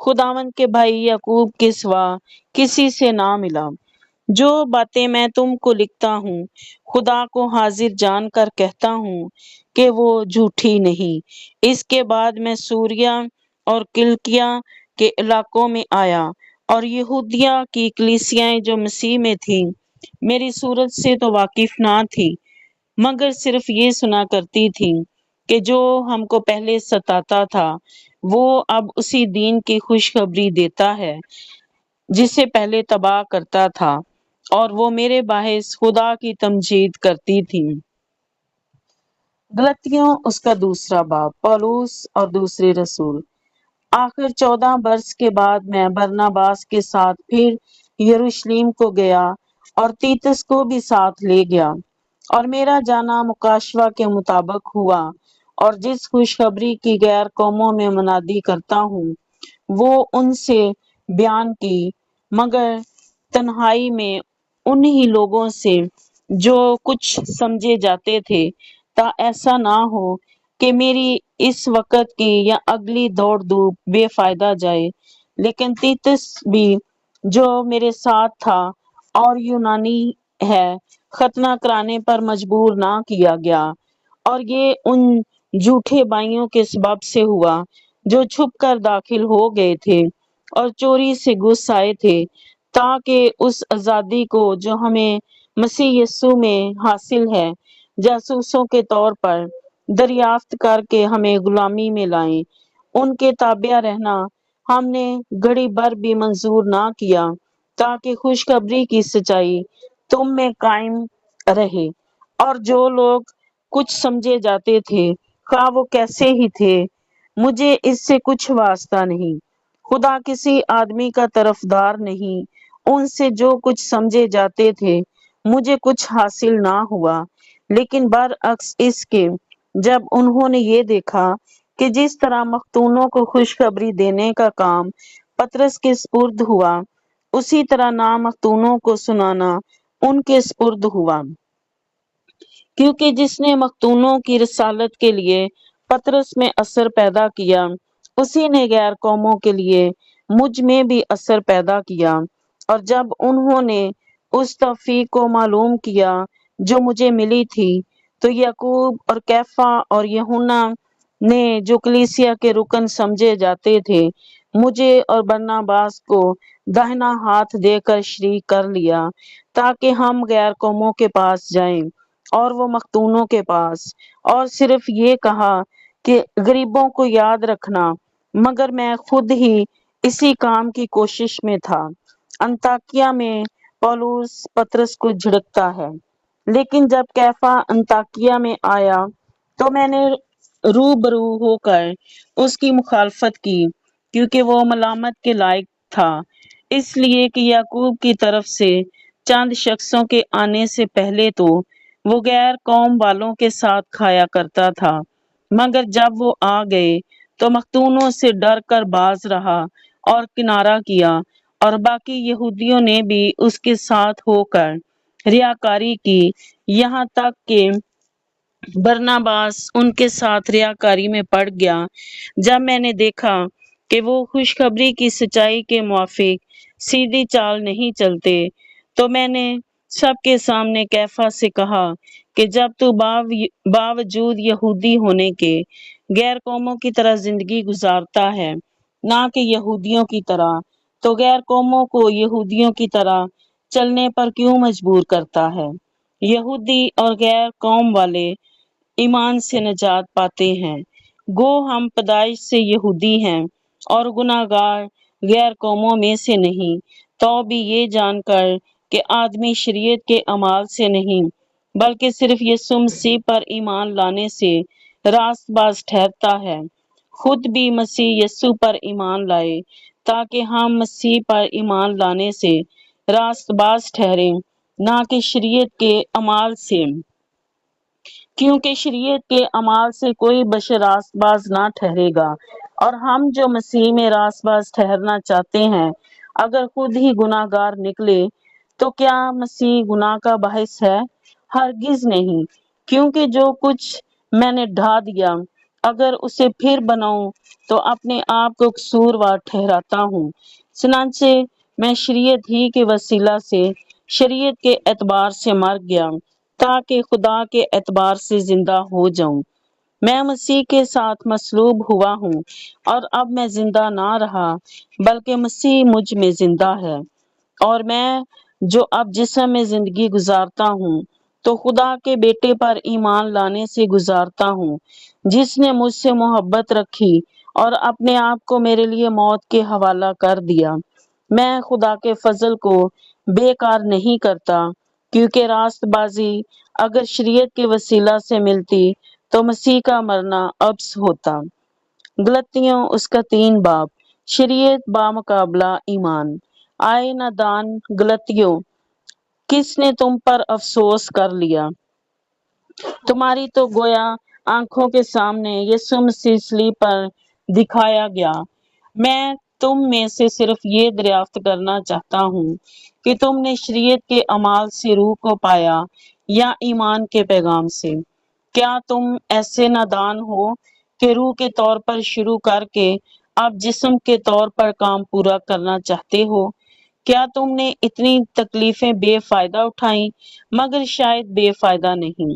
خداوند کے بھائی یعقوب کے سوا کسی سے نہ ملا۔ جو باتیں میں تم کو لکھتا ہوں خدا کو حاضر جان کر کہتا ہوں کہ وہ جھوٹی نہیں۔ اس کے بعد میں سوریا اور کلکیا کے علاقوں میں آیا، اور یہودیہ کی کلیسیائیں جو مسیح میں تھیں میری صورت سے تو واقف نہ تھی، مگر صرف یہ سنا کرتی تھیں کہ جو ہم کو پہلے ستاتا تھا وہ اب اسی دین کی خوشخبری دیتا ہے جسے پہلے تباہ کرتا تھا، اور وہ میرے باعث خدا کی تمجید کرتی تھیں۔ غلطیوں اس کا دوسرا باب، پولس اور دوسرے رسول۔ آخر 14 برس کے بعد میں برناباس کے ساتھ پھر یروشلم کو گیا اور تیتس کو بھی ساتھ لے گیا، اور میرا جانا مکاشوہ کے مطابق ہوا، اور جس خوشخبری کی غیر قوموں میں منادی کرتا ہوں وہ ان سے بیان کی، مگر تنہائی میں انہی لوگوں سے جو کچھ سمجھے جاتے تھے، تا ایسا نہ ہو کہ میری اس وقت کی یا اگلی دوڑ دھوپ بے فائدہ جائے۔ لیکن تیتس بھی جو میرے ساتھ تھا اور یونانی ہے، ختنہ کرانے پر مجبور نہ کیا گیا، اور یہ ان جھوٹے بھائیوں کے سبب سے ہوا جو چھپ کر داخل ہو گئے تھے اور چوری سے گھس آئے تھے، تاکہ اس آزادی کو جو ہمیں مسیح یسوع میں حاصل ہے جاسوسوں کے طور پر دریافت کر کے ہمیں غلامی میں لائیں۔ ان کے تابع رہنا ہم نے گھڑی بھر بھی منظور نہ کیا، تاکہ خوشخبری کی سچائی تم میں قائم رہے، اور جو لوگ کچھ سمجھے جاتے تھے خواہ وہ کیسے ہی تھے، مجھے اس سے کچھ واسطہ نہیں۔ خدا کسی آدمی کا طرفدار نہیں، ان سے جو کچھ سمجھے جاتے تھے مجھے کچھ حاصل نہ ہوا، لیکن برعکس اس کے جب انہوں نے یہ دیکھا کہ جس طرح مختونوں کو خوشخبری دینے کا کام پطرس کے سپرد ہوا، اسی طرح نامختونوں کو سنانا ان کے سپرد ہوا، کیونکہ جس نے مختونوں کی رسالت کے لیے پطرس میں اثر پیدا کیا اسی نے غیر قوموں کے لیے مجھ میں بھی اثر پیدا کیا۔ اور جب انہوں نے اس توفیق کو معلوم کیا جو مجھے ملی تھی، تو یعقوب اور کیفا اور یوحنا نے جو کلیسیا کے رکن سمجھے جاتے تھے مجھے اور برناباس کو داہنا ہاتھ دے کر شریک کر لیا، تاکہ ہم غیر قوموں کے پاس جائیں اور وہ مختونوں کے پاس، اور صرف یہ کہا کہ غریبوں کو یاد رکھنا، مگر میں خود ہی اسی کام کی کوشش میں تھا۔ انطاکیہ میں پولس پطرس کو جھڑکتا ہے، لیکن جب کیفا انطاکیہ میں آیا تو میں نے روبرو ہو کر اس کی مخالفت کی، کیونکہ وہ ملامت کے لائق تھا، اس لیے کہ یعقوب کی طرف سے چند شخصوں کے آنے سے پہلے تو وہ غیر قوم والوں کے ساتھ کھایا کرتا تھا، مگر جب وہ آ گئے تو مختونوں سے ڈر کر باز رہا اور کنارہ کیا، اور باقی یہودیوں نے بھی اس کے ساتھ ہو کر ریاکاری کی، یہاں تک کہ برناباس ان کے ساتھ ریاکاری میں پڑ گیا۔ جب میں نے دیکھا کہ وہ خوشخبری کی سچائی کے موافق سیدھی چال نہیں چلتے، تو میں نے سب کے سامنے کیفا سے کہا کہ جب تو باوجود یہودی ہونے کے غیر قوموں کی طرح زندگی گزارتا ہے، نہ کہ یہودیوں کی طرح، تو غیر قوموں کو یہودیوں کی طرح چلنے پر کیوں مجبور کرتا ہے؟ یہودی اور غیر قوم والے ایمان سے نجات پاتے ہیں، گو ہم پیدائش سے یہودی ہیں اور گناہگار غیر قوموں میں سے نہیں، تو بھی یہ جان کر کہ آدمی شریعت کے اعمال سے نہیں بلکہ صرف یسوع مسیح پر ایمان لانے سے راست باز ٹھہرتا ہے، خود بھی مسیح یسوع پر ایمان لائے، تاکہ ہم مسیح پر ایمان لانے سے راست باز ٹھہریں، نہ کہ شریعت کے اعمال سے، کیونکہ شریعت کے اعمال سے کوئی بشر راست باز نہ ٹھہرے گا۔ اور ہم جو مسیح میں راست باز ٹھہرنا چاہتے ہیں، اگر خود ہی گناہ گار نکلے تو کیا مسیح گناہ کا باعث ہے؟ ہرگز نہیں، کیونکہ جو کچھ میں نے ڈھا دیا اگر اسے پھر بناؤں تو اپنے آپ کو قصوروار ٹھہراتا ہوں۔ چنانچہ میں شریعت ہی کے وسیلہ سے شریعت کے اعتبار سے مر گیا تاکہ خدا کے اعتبار سے زندہ ہو جاؤں۔ میں مسیح کے ساتھ مصلوب ہوا ہوں اور اب میں زندہ نہ رہا بلکہ مسیح مجھ میں زندہ ہے، اور میں جو اب جسم میں زندگی گزارتا ہوں تو خدا کے بیٹے پر ایمان لانے سے گزارتا ہوں، جس نے مجھ سے محبت رکھی اور اپنے آپ کو میرے لیے موت کے حوالہ کر دیا۔ میں خدا کے فضل کو بیکار نہیں کرتا، کیونکہ راست بازی اگر شریعت کے وسیلہ سے ملتی تو مسیح کا مرنا ابس ہوتا۔ غلطیوں اس کا 3 باب۔ شریعت بامقابلہ ایمان۔ آئے نادان غلطیوں، کس نے تم پر افسوس کر لیا؟ تمہاری تو گویا آنکھوں کے سامنے یسوع مسیح صلیب پر دکھایا گیا۔ میں تم میں سے صرف یہ دریافت کرنا چاہتا ہوں کہ تم نے شریعت کے اعمال سے روح کو پایا یا ایمان کے پیغام سے؟ کیا تم ایسے نادان ہو کہ روح کے طور پر شروع کر کے اب جسم کے طور پر کام پورا کرنا چاہتے ہو؟ کیا تم نے اتنی تکلیفیں بے فائدہ اٹھائیں؟ مگر شاید بے فائدہ نہیں۔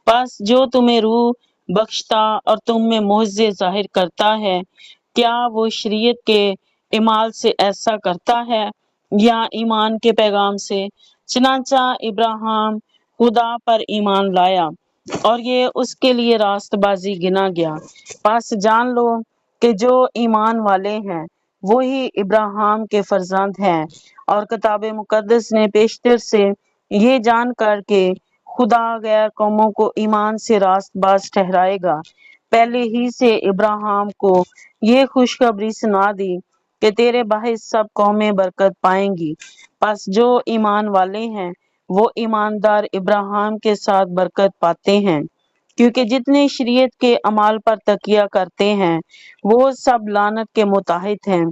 بس جو تمہیں روح بخشتا اور تم میں معجزے ظاہر کرتا ہے، کیا وہ شریعت کے اعمال سے ایسا کرتا ہے یا ایمان کے پیغام سے؟ چنانچہ ابراہیم خدا پر ایمان لایا اور یہ اس کے لیے راست بازی گنا گیا۔ بس جان لو کہ جو ایمان والے ہیں وہی ابراہیم کے فرزند ہیں، اور کتاب مقدس نے پیشتر سے یہ جان کر کے خدا غیر قوموں کو ایمان سے راست باز ٹھہرائے گا، پہلے ہی سے ابراہیم کو یہ خوشخبری سنا دی کہ تیرے باعث سب قومیں برکت پائیں گی۔ پس جو ایمان والے ہیں وہ ایماندار ابراہیم کے ساتھ برکت پاتے ہیں، کیونکہ جتنے شریعت کے اعمال پر تکیہ کرتے ہیں وہ سب لعنت کے متحد ہیں۔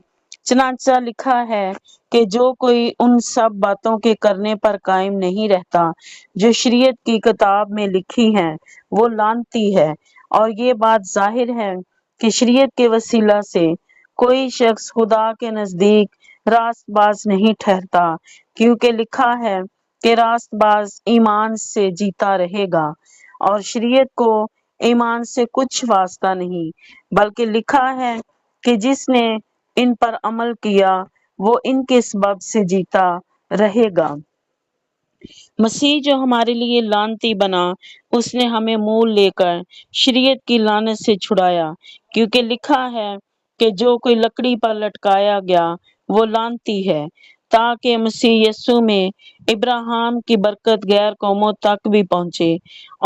چنانچہ لکھا ہے کہ جو کوئی ان سب باتوں کے کرنے پر قائم نہیں رہتا جو شریعت کی کتاب میں لکھی ہیں وہ لعنتی ہے۔ اور یہ بات ظاہر ہے کہ شریعت کے وسیلہ سے کوئی شخص خدا کے نزدیک راست باز نہیں ٹھہرتا، کیونکہ لکھا ہے کہ راست باز ایمان سے جیتا رہے گا، اور شریعت کو ایمان سے کچھ واسطہ نہیں، بلکہ لکھا ہے کہ جس نے ان پر عمل کیا وہ ان کے سبب سے جیتا رہے گا۔ مسیح جو ہمارے لیے لعنتی بنا، اس نے ہمیں مول لے کر شریعت کی لعنت سے چھڑایا، کیونکہ لکھا ہے کہ جو کوئی لکڑی پر لٹکایا گیا وہ لعنتی ہے، تاکہ مسیح یسوع میں ابراہیم کی برکت غیر قوموں تک بھی پہنچے،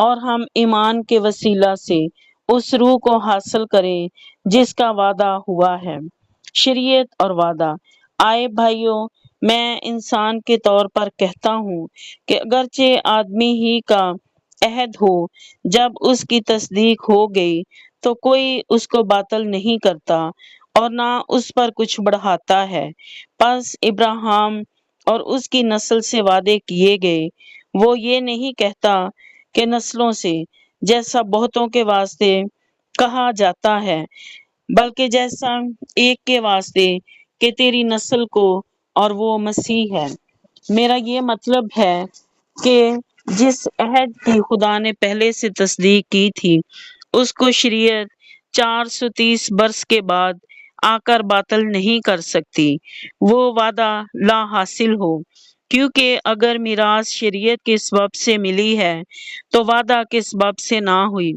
اور ہم ایمان کے وسیلہ سے اس روح کو حاصل کریں جس کا وعدہ ہوا ہے۔ شریعت اور وعدہ۔ آئے بھائیوں، میں انسان کے طور پر کہتا ہوں کہ اگرچہ آدمی ہی کا عہد ہو، جب اس کی تصدیق ہو گئی تو کوئی اس کو باطل نہیں کرتا اور نہ اس پر کچھ بڑھاتا ہے۔ پس ابراہیم اور اس کی نسل سے وعدے کیے گئے، وہ یہ نہیں کہتا کہ نسلوں سے، جیسا بہتوں کے واسطے کہا جاتا ہے، بلکہ جیسا ایک کے واسطے کہ تیری نسل کو، اور وہ مسیح ہے۔ میرا یہ مطلب ہے کہ جس عہد کی خدا نے پہلے سے تصدیق کی تھی اس کو شریعت 430 برس کے بعد آ کر باطل نہیں کر سکتی، وہ وعدہ لا حاصل ہو، کیونکہ اگر میراث شریعت کے سبب سے ملی ہے تو وعدہ کے سبب سے نہ ہوئی،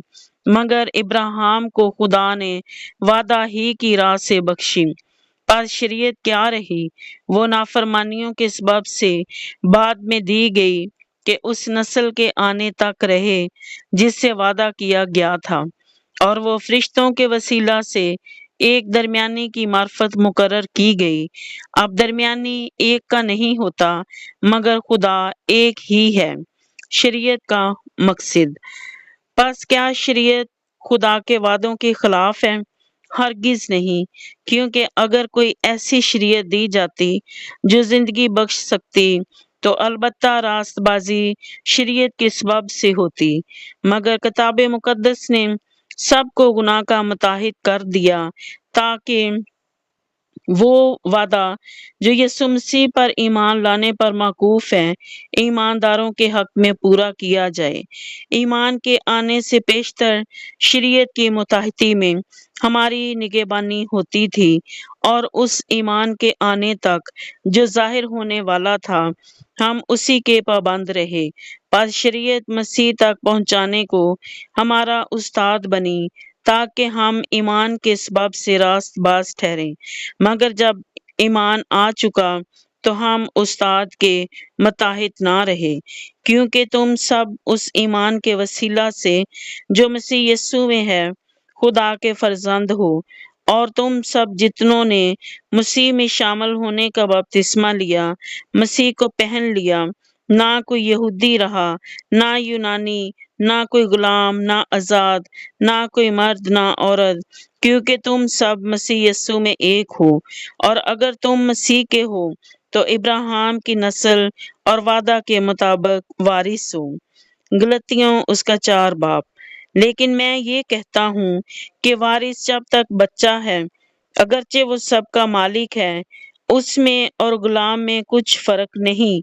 مگر ابراہیم کو خدا نے وعدہ ہی کی راہ سے بخشی۔ پس شریعت کیا رہی؟ وہ نافرمانیوں کے سبب سے بعد میں دی گئی کہ اس نسل کے آنے تک رہے جس سے وعدہ کیا گیا تھا، اور وہ فرشتوں کے وسیلہ سے ایک درمیانی کی معرفت مقرر کی گئی۔ اب درمیانی ایک کا نہیں ہوتا مگر خدا ایک ہی ہے۔ شریعت کا مقصد۔ پس کیا شریعت خدا کے وعدوں کے خلاف ہے؟ ہرگز نہیں، کیونکہ اگر کوئی ایسی شریعت دی جاتی جو زندگی بخش سکتی تو البتہ راست بازی شریعت کے سبب سے ہوتی، مگر کتاب مقدس نے سب کو گناہ کا متحد کر دیا تاکہ وہ وعدہ جو یسوع مسیح پر ایمان لانے پر موقوف ہے ایمانداروں کے حق میں پورا کیا جائے۔ ایمان کے آنے سے پیشتر شریعت کی متحدی میں ہماری نگہبانی ہوتی تھی، اور اس ایمان کے آنے تک جو ظاہر ہونے والا تھا ہم اسی کے پابند رہے۔ پس شریعت مسیح تک پہنچانے کو ہمارا استاد بنی تاکہ ہم ایمان کے سبب سے راست باز ٹھہریں، مگر جب ایمان آ چکا تو ہم استاد کے متحد نہ رہے، کیونکہ تم سب اس ایمان کے وسیلہ سے جو مسیح یسوع میں ہے خدا کے فرزند ہو، اور تم سب جتنوں نے مسیح میں شامل ہونے کا بپتسمہ لیا مسیح کو پہن لیا۔ نہ کوئی یہودی رہا، نہ یونانی، نہ کوئی غلام، نہ آزاد، نہ کوئی مرد نہ عورت، کیونکہ تم سب مسیح یسوع میں ایک ہو۔ اور اگر تم مسیح کے ہو تو ابراہیم کی نسل اور وعدہ کے مطابق وارث ہو۔ غلطیوں اس کا 4 باب۔ لیکن میں یہ کہتا ہوں کہ وارث جب تک بچہ ہے، اگرچہ وہ سب کا مالک ہے، اس میں اور غلام میں کچھ فرق نہیں،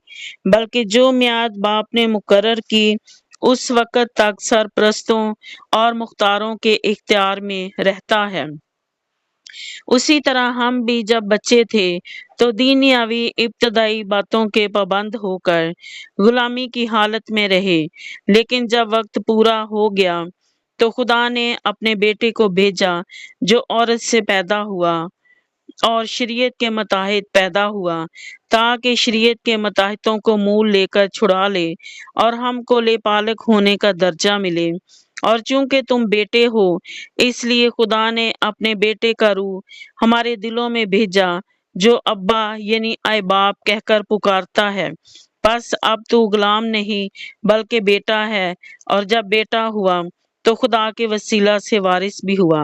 بلکہ جو میعاد باپ نے مقرر کی اس وقت تک سرپرستوں اور مختاروں کے اختیار میں رہتا ہے۔ اسی طرح ہم بھی جب بچے تھے تو دنیاوی ابتدائی باتوں کے پابند ہو کر غلامی کی حالت میں رہے، لیکن جب وقت پورا ہو گیا تو خدا نے اپنے بیٹے کو بھیجا جو عورت سے پیدا ہوا اور شریعت کے متحد پیدا ہوا، تاکہ شریعت کے متحدوں کو مول لے کر چھڑا لے اور ہم کو لے پالک ہونے کا درجہ ملے۔ اور چونکہ تم بیٹے ہو، اس لیے خدا نے اپنے بیٹے کا روح ہمارے دلوں میں بھیجا جو ابا یعنی اے باپ کہہ کر پکارتا ہے۔ بس اب تو غلام نہیں بلکہ بیٹا ہے، اور جب بیٹا ہوا تو خدا کے وسیلہ سے وارث بھی ہوا۔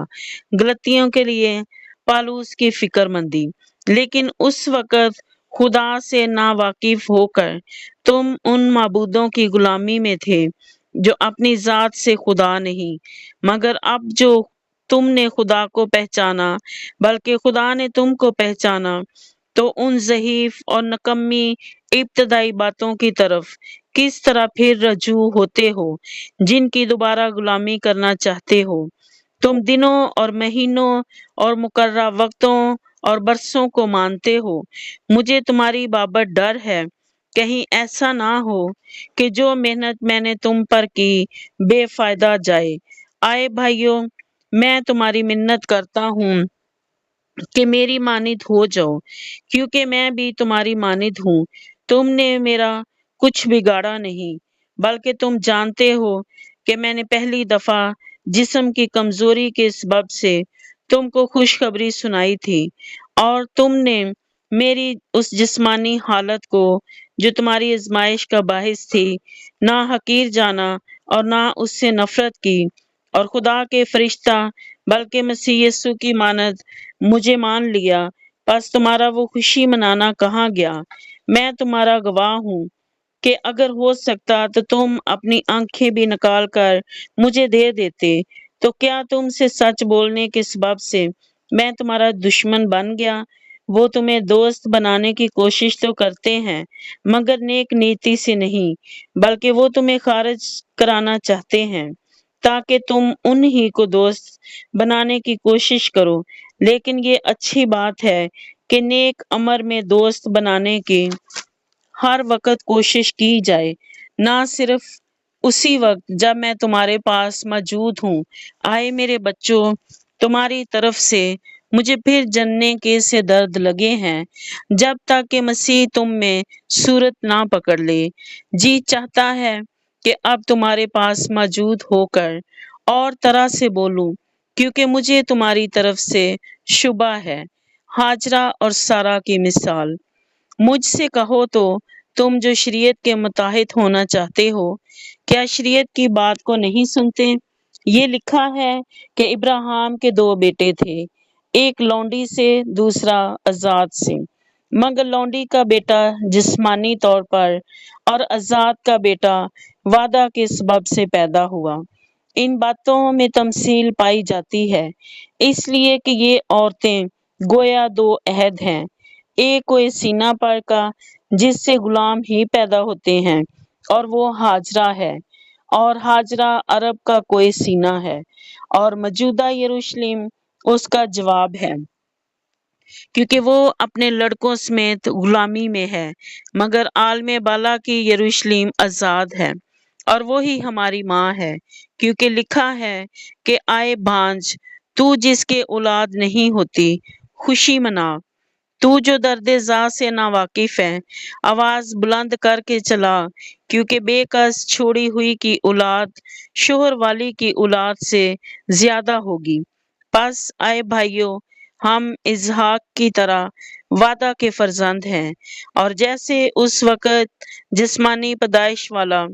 غلطیوں کے لیے پالوس کی فکر مندی۔ لیکن اس وقت خدا سے نا واقف ہو کر تم ان معبودوں کی غلامی میں تھے جو اپنی ذات سے خدا نہیں، مگر اب جو تم نے خدا کو پہچانا بلکہ خدا نے تم کو پہچانا، تو ان ضعیف اور نکمی ابتدائی باتوں کی طرف کس طرح پھر رجوع ہوتے ہو جن کی دوبارہ غلامی کرنا چاہتے ہو۔ تم دنوں اور مہینوں اور مقررہ وقتوں اور برسوں کو مانتے ہو۔ مجھے تمہاری بابت ڈر ہے، کہیں ایسا نہ ہو کہ جو محنت میں نے تم پر کی بے فائدہ جائے۔ آئے بھائیو، میں تمہاری منت کرتا ہوں کہ میری مانند ہو جاؤ، کیونکہ میں بھی تمہاری مانند ہوں۔ تم نے میرا کچھ بگاڑا نہیں، بلکہ تم جانتے ہو کہ میں نے پہلی دفعہ جسم کی کمزوری کے سبب سے تم کو خوشخبری سنائی تھی، اور تم نے میری اس جسمانی حالت کو جو تمہاری آزمائش کا باعث تھی نہ حقیر جانا اور نہ اس سے نفرت کی، اور خدا کے فرشتہ بلکہ مسیح یسوع کی مانند مجھے مان لیا۔ پس تمہارا وہ خوشی منانا کہاں گیا؟ میں تمہارا گواہ ہوں کہ اگر ہو سکتا تو تم اپنی آنکھیں بھی نکال کر مجھے دے دیتے۔ تو کیا تم سے سچ بولنے کے سبب سے میں تمہارا دشمن بن گیا؟ وہ تمہیں دوست بنانے کی کوشش تو کرتے ہیں، مگر نیک نیتی سے نہیں، بلکہ وہ تمہیں خارج کرانا چاہتے ہیں تاکہ تم انہی کو دوست بنانے کی کوشش کرو۔ لیکن یہ اچھی بات ہے کہ نیک امر میں دوست بنانے کی ہر وقت کوشش کی جائے، نہ صرف اسی وقت جب میں تمہارے پاس موجود ہوں۔ آئے میرے بچوں، تمہاری طرف سے مجھے پھر جننے کے سے درد لگے ہیں، جب تک کہ مسیح تم میں صورت نہ پکڑ لے۔ جی چاہتا ہے کہ اب تمہارے پاس موجود ہو کر اور طرح سے بولوں، کیونکہ مجھے تمہاری طرف سے شبہ ہے۔ ہاجرہ اور سارہ کی مثال۔ مجھ سے کہو تو تم جو شریعت کے متحد ہونا چاہتے ہو، کیا شریعت کی بات کو نہیں سنتے؟ یہ لکھا ہے کہ ابراہیم کے 2 بیٹے تھے، ایک لونڈی سے دوسرا آزاد سے، مگر لونڈی کا بیٹا جسمانی طور پر اور آزاد کا بیٹا وعدہ کے سبب سے پیدا ہوا۔ ان باتوں میں تمثیل پائی جاتی ہے، اس لیے کہ یہ عورتیں گویا دو عہد ہیں، ایک کوئی سینہ پر کا جس سے غلام ہی پیدا ہوتے ہیں، اور وہ ہاجرہ ہے، اور ہاجرہ عرب کا کوئی سینہ ہے، اور موجودہ یروشلم اس کا جواب ہے، کیونکہ وہ اپنے لڑکوں سمیت غلامی میں ہے، مگر عالم بالا کی یروشلم آزاد ہے، اور وہی ہماری ماں ہے، کیونکہ لکھا ہے کہ آئے بھانج تو جس کے اولاد نہیں ہوتی خوشی منا، تو جو درد زا سے نا واقف ہے آواز بلند کر کے چلا، کیونکہ بے کس چھوڑی ہوئی کی اولاد شوہر والی کی اولاد سے زیادہ ہوگی۔ پس آئے بھائیو، ہم اسحاق کی طرح وعدہ کے فرزند ہیں، اور جیسے اس وقت جسمانی پیدائش والا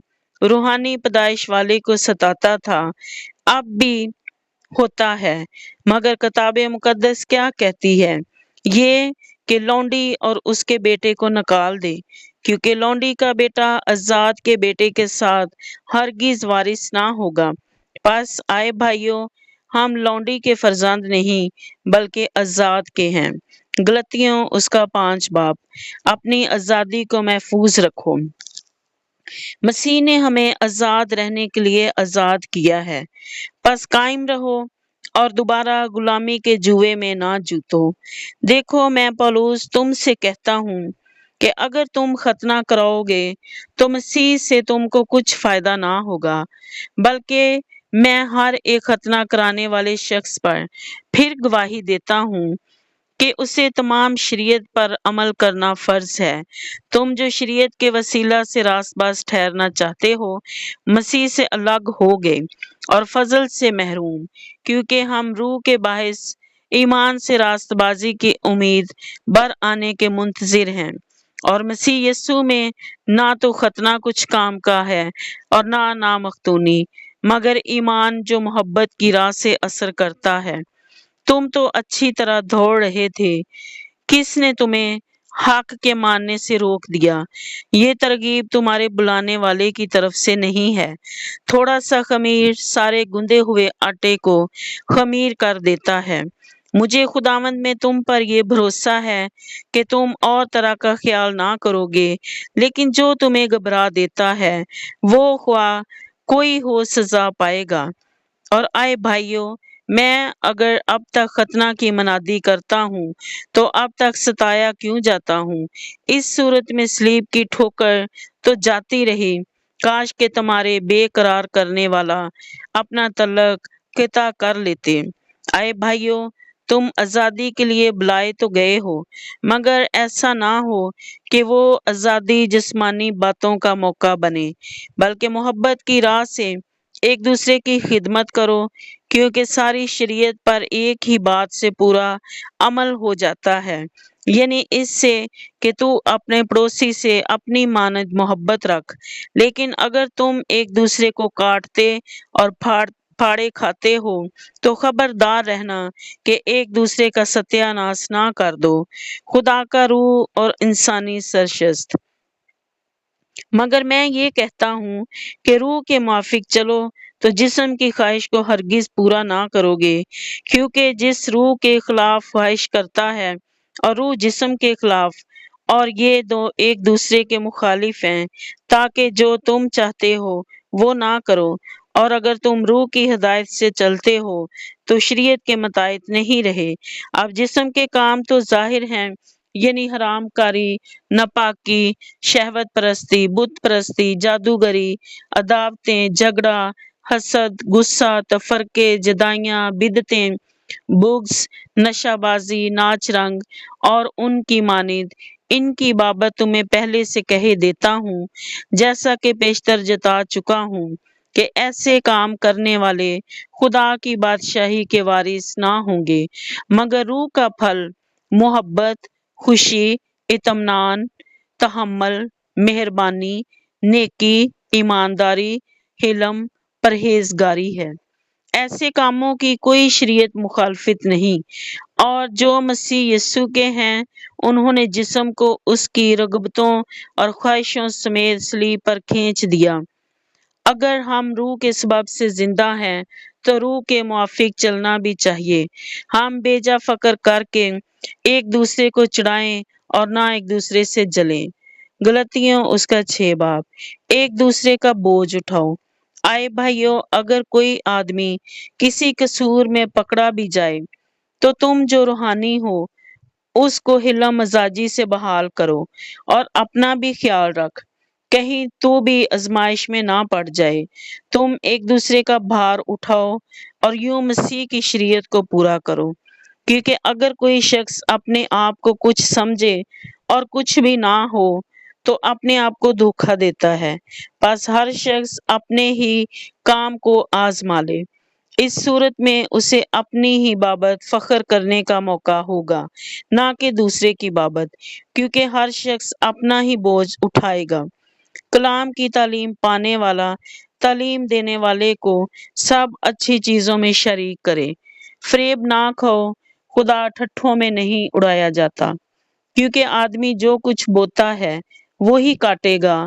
روحانی پیدائش والے کو ستاتا تھا، اب بھی ہوتا ہے، مگر کتاب مقدس کیا کہتی ہے؟ یہ کہ لونڈی اور اس کے بیٹے کو نکال دے، کیونکہ لونڈی کا بیٹا آزاد کے بیٹے کے ساتھ ہرگز وارث نہ ہوگا۔ پس آئے بھائیو، ہم لونڈی کے فرزند نہیں بلکہ آزاد کے ہیں۔ غلطیوں اس کا 5 باب۔ اپنی آزادی کو محفوظ رکھو۔ مسیح نے ہمیں آزاد رہنے کے لیے آزاد کیا ہے، پس قائم رہو اور دوبارہ غلامی کے جوئے میں نہ جوتو۔ دیکھو، میں پولس تم سے کہتا ہوں کہ اگر تم ختنہ کراؤ گے تو مسیح سے تم کو کچھ فائدہ نہ ہوگا، بلکہ میں ہر ایک ختنہ کرانے والے شخص پر پھر گواہی دیتا ہوں کہ اسے تمام شریعت پر عمل کرنا فرض ہے۔ تم جو شریعت کے وسیلہ سے راست باز ٹھہرنا چاہتے ہو، مسیح سے الگ ہو گئے اور فضل سے محروم، کیونکہ ہم روح کے باعث ایمان سے راست بازی کی امید بر آنے کے منتظر ہیں، اور مسیح یسوع میں نہ تو ختنہ کچھ کام کا ہے اور نہ نامختونی، مگر ایمان جو محبت کی راہ سے اثر کرتا ہے۔ تم تو اچھی طرح دوڑ رہے تھے، کس نے تمہیں حق کے ماننے سے روک دیا؟ یہ ترغیب تمہارے بلانے والے کی طرف سے نہیں ہے۔ تھوڑا سا خمیر سارے گندے ہوئے آٹے کو خمیر کر دیتا ہے۔ مجھے خداوند میں تم پر یہ بھروسہ ہے کہ تم اور طرح کا خیال نہ کرو گے، لیکن جو تمہیں گھبرا دیتا ہے وہ خواہ کوئی ہو سزا پائے گا۔ اور آئے بھائیو، میں اگر اب تک ختنہ کی منادی کرتا ہوں تو اب تک ستایا کیوں جاتا ہوں؟ اس صورت میں صلیب کی ٹھوکر تو جاتی رہی، کاش کہ تمہارے بے قرار کرنے والا اپنا تعلق قطع کر لیتے۔ آئے بھائیو، تم آزادی کے لیے بلائے تو گئے ہو، مگر ایسا نہ ہو کہ وہ آزادی جسمانی باتوں کا موقع بنے، بلکہ محبت کی راہ سے ایک دوسرے کی خدمت کرو، کیونکہ ساری شریعت پر ایک ہی بات سے پورا عمل ہو جاتا ہے، یعنی اس سے کہ تو اپنے پڑوسی سے اپنی مانند محبت رکھ۔ لیکن اگر تم ایک دوسرے کو کاٹتے اور پھاڑے کھاتے ہو تو خبردار رہنا کہ ایک دوسرے کا ستیہ ناش نہ کر دو۔ خدا کا روح اور انسانی سرشت۔ مگر میں یہ کہتا ہوں کہ روح کے موافق چلو تو جسم کی خواہش کو ہرگز پورا نہ کرو گے، کیونکہ جس روح کے خلاف خواہش کرتا ہے اور روح جسم کے خلاف، اور یہ دو ایک دوسرے کے مخالف ہیں، تاکہ جو تم چاہتے ہو وہ نہ کرو۔ اور اگر تم روح کی ہدایت سے چلتے ہو تو شریعت کے مطابق نہیں رہے۔ اب جسم کے کام تو ظاہر ہیں، یعنی حرام کاری، ناپاکی، شہوت پرستی، بت پرستی، جادوگری، عداوتیں، جھگڑا، حسد، غصہ، تفرقے، جدائیاں، بدعتیں، بغض، نشہ بازی، ناچ رنگ اور ان کی مانند۔ ان کی بابت تمہیں پہلے سے کہہ دیتا ہوں، جیسا کہ پیشتر جتا چکا ہوں، کہ ایسے کام کرنے والے خدا کی بادشاہی کے وارث نہ ہوں گے۔ مگر روح کا پھل محبت، خوشی، اطمینان، تحمل، مہربانی، نیکی، ایمانداری، حلم، پرہیزگاری ہے۔ ایسے کاموں کی کوئی شریعت مخالفت نہیں، اور جو مسیح یسوع کے ہیں انہوں نے جسم کو اس کی رغبتوں اور خواہشوں سمیت صلیب پر کھینچ دیا۔ اگر ہم روح کے سبب سے زندہ ہیں تو روح کے موافق چلنا بھی چاہیے۔ ہم بیجا فکر کر کے ایک دوسرے کو چڑھائیں اور نہ ایک دوسرے سے جلیں۔ غلطیوں اس کا 6 باب۔ ایک دوسرے کا بوجھ اٹھاؤ۔ آئے بھائیو، اگر کوئی آدمی کسی قصور میں پکڑا بھی جائے تو تم جو روحانی ہو اس کو ہلا مزاجی سے بحال کرو اور اپنا بھی خیال رکھ، کہیں تو بھی آزمائش میں نہ پڑ جائے۔ تم ایک دوسرے کا بھار اٹھاؤ اور یوں مسیح کی شریعت کو پورا کرو، کیونکہ اگر کوئی شخص اپنے آپ کو کچھ سمجھے اور کچھ بھی نہ ہو تو اپنے آپ کو دھوکا دیتا ہے۔ بس ہر شخص اپنے ہی کام کو آزما لے، اس صورت میں اسے اپنی ہی بابت فخر کرنے کا موقع ہوگا، نہ کہ دوسرے کی بابت، کیونکہ ہر شخص اپنا ہی بوجھ اٹھائے گا۔ کلام کی تعلیم پانے والا تعلیم دینے والے کو سب اچھی چیزوں میں شریک کرے۔ فریب نہ کھاؤ، خدا ٹھٹھوں میں نہیں اڑایا جاتا، کیونکہ آدمی جو کچھ بوتا ہے وہی کاٹے گا،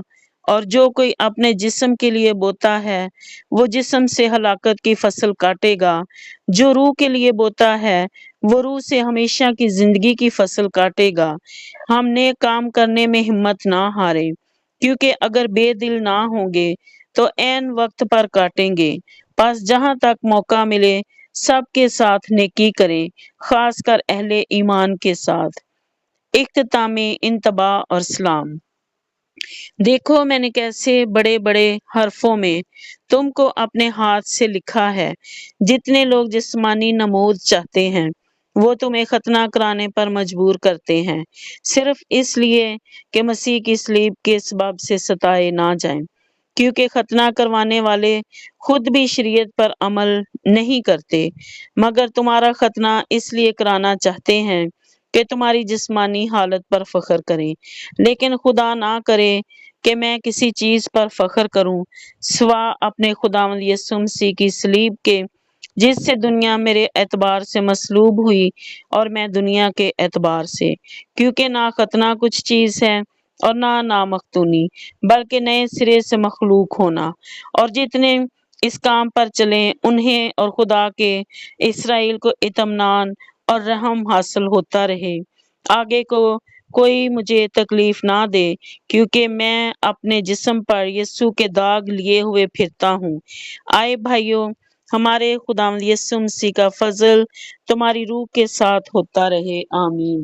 اور جو کوئی اپنے جسم کے لیے بوتا ہے وہ جسم سے ہلاکت کی فصل کاٹے گا۔ جو روح کے لیے بوتا ہے وہ روح سے ہمیشہ کی زندگی کی فصل کاٹے گا۔ ہم نیک کام کرنے میں ہمت نہ ہاریں، کیونکہ اگر بے دل نہ ہوں گے تو عین وقت پر کاٹیں گے۔ بس جہاں تک موقع ملے سب کے ساتھ نیکی کریں، خاص کر اہل ایمان کے ساتھ۔ اختتام انتباہ اور سلام۔ دیکھو میں نے کیسے بڑے بڑے حرفوں میں تم کو اپنے ہاتھ سے لکھا ہے۔ جتنے لوگ جسمانی نمود چاہتے ہیں وہ تمہیں ختنہ کرانے پر مجبور کرتے ہیں، صرف اس لیے کہ مسیح کی صلیب کے سبب سے ستائے نہ جائیں، کیونکہ ختنہ کروانے والے خود بھی شریعت پر عمل نہیں کرتے، مگر تمہارا ختنہ اس لیے کرانا چاہتے ہیں کہ تمہاری جسمانی حالت پر فخر کریں۔ لیکن خدا نہ کرے کہ میں کسی چیز پر فخر کروں سوا اپنے خداوند یسوع مسیح کی صلیب کے، جس سے دنیا میرے اعتبار سے مصلوب ہوئی اور میں دنیا کے اعتبار سے، کیونکہ نہ ختنہ کچھ چیز ہے اور نہ نامختونی، بلکہ نئے سرے سے مخلوق ہونا۔ اور جتنے اس کام پر چلیں انہیں اور خدا کے اسرائیل کو اطمینان اور رحم حاصل ہوتا رہے۔ آگے کو کوئی مجھے تکلیف نہ دے، کیونکہ میں اپنے جسم پر یسوع کے داغ لیے ہوئے پھرتا ہوں۔ آئے بھائیو، ہمارے خداوند یسوع مسیح کا فضل تمہاری روح کے ساتھ ہوتا رہے۔ آمین۔